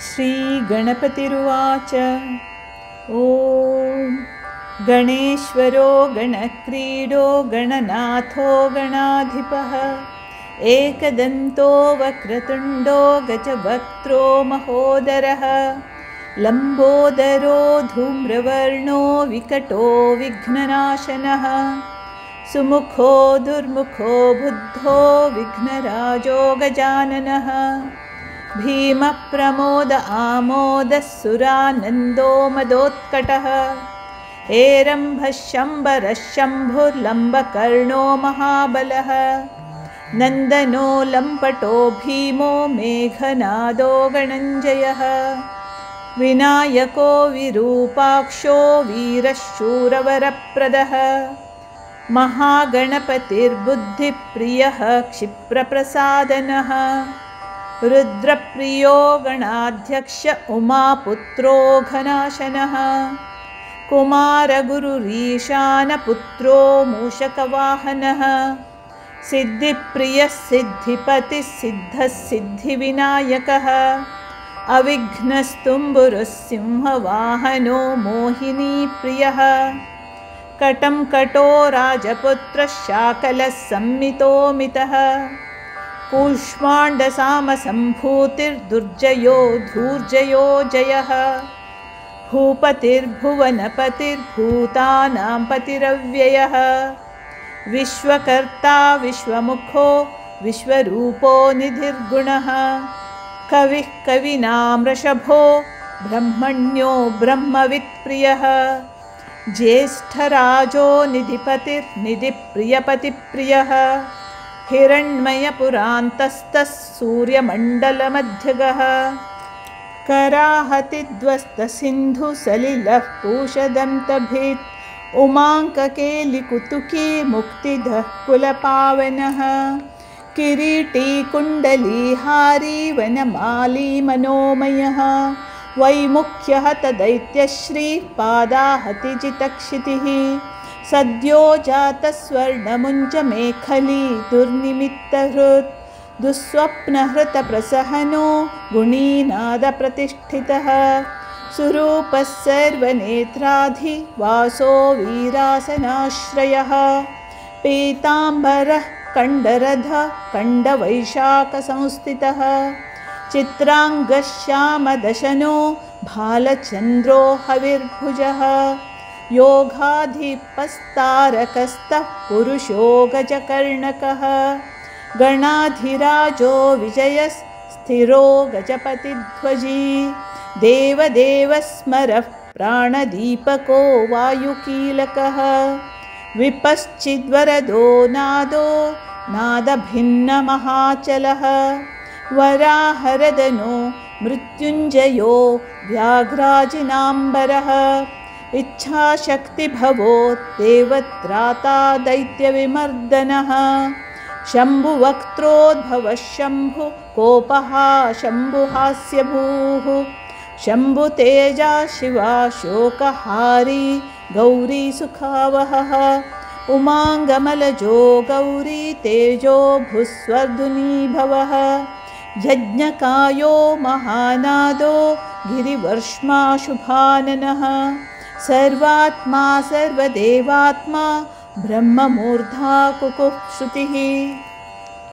श्रीगणपतिरुवाच ॐ गणेश्वरो गणक्रीडो गणनाथो गणाधिपः एकदन्तो वक्रतुण्डो गजवक्त्रो महोदरः लम्बोदरो धूम्रवर्णो विकटो विघ्ननाशनः सुमुखो दुर्मुखो बुद्धो विघ्नराजो गजाननः भीमप्रमोद आमोदः सुरानन्दो मदोत्कटः हेरम्भः शम्बरः शम्भुर्लम्बकर्णो महाबलः नन्दनो लम्पटो भीमो मेघनादो गणञ्जयः विनायको विरूपाक्षो वीरः शूरवरप्रदः महागणपतिर्बुद्धिप्रियः क्षिप्रप्रसादनः रुद्रप्रियो गणाध्यक्ष उमापुत्रो घनाशनः कुमारगुरुरीशानपुत्रो मूषकवाहनः सिद्धिप्रियः सिद्धिपतिः सिद्धः सिद्धिविनायकः अविघ्नस्तुम्बुरुः सिंहवाहनो मोहिनीप्रियः कटं-कटो राजपुत्रः शाकलः सम्मितोमितः कूष्माण्डसामसम्भूतिर्दुर्जयो धूर्जयो जयः भूपतिर्भुवनपतिर्भूतानां पतिरव्ययः विश्वकर्ता विश्वमुखो विश्वरूपो निधिर्गुणः कविः कवीनां वृषभो ब्रह्मण्यो ब्रह्मवित्प्रियः ज्येष्ठराजो निधिपतिर्निधिप्रियपतिप्रियः हिरण्मयपुरान्तस्थः सूर्यमण्डलमध्यगः कराहतिध्वस्तसिन्धुसलिलः पूषदन्तभीत् उमाङ्ककेलिकुतुकी मुक्तिदः कुलपावनः किरीटी कुण्डलीहारी वनमाली मनोमयः वैमुख्यः तदैत्यश्रीः पादाहतिजितक्षितिः सद्यो जातस्वर्णमुञ्चमेखली दुर्निमित्तहृत् दुःस्वप्नहृतप्रसहनो गुणीनादप्रतिष्ठितः सुरूपः सर्वनेत्राधिवासो वीरासनाश्रयः पीताम्बरः कण्डरधः कण्डवैशाखसंस्थितः चित्राङ्गः श्यामदशनो भालचन्द्रो हविर्भुजः योगाधिपस्तारकस्तः पुरुषो गजकर्णकः गणाधिराजो विजयस्थिरो गजपतिध्वजी देवदेवः स्मरः प्राणदीपको वायुकीलकः विपश्चिद्वरदो नादो नादभिन्नमहाचलः वराहरदनो मृत्युञ्जयो व्याघ्राजिनाम्बरः इच्छाशक्तिभवो देवत्राता दैत्यविमर्दनः शम्भुवक्त्रोद्भवः शम्भुकोपः शम्भुहास्यभूः शम्भुतेजा शिवा शोकहारी गौरीसुखावहः उमाङ्गमलजो गौरी तेजो भुस्वर्धुनीभवः यज्ञकायो महानादो गिरिवर्ष्माशुभाननः सर्वात्मा सर्वदेवात्मा ब्रह्ममूर्धा कुकुः श्रुतिः।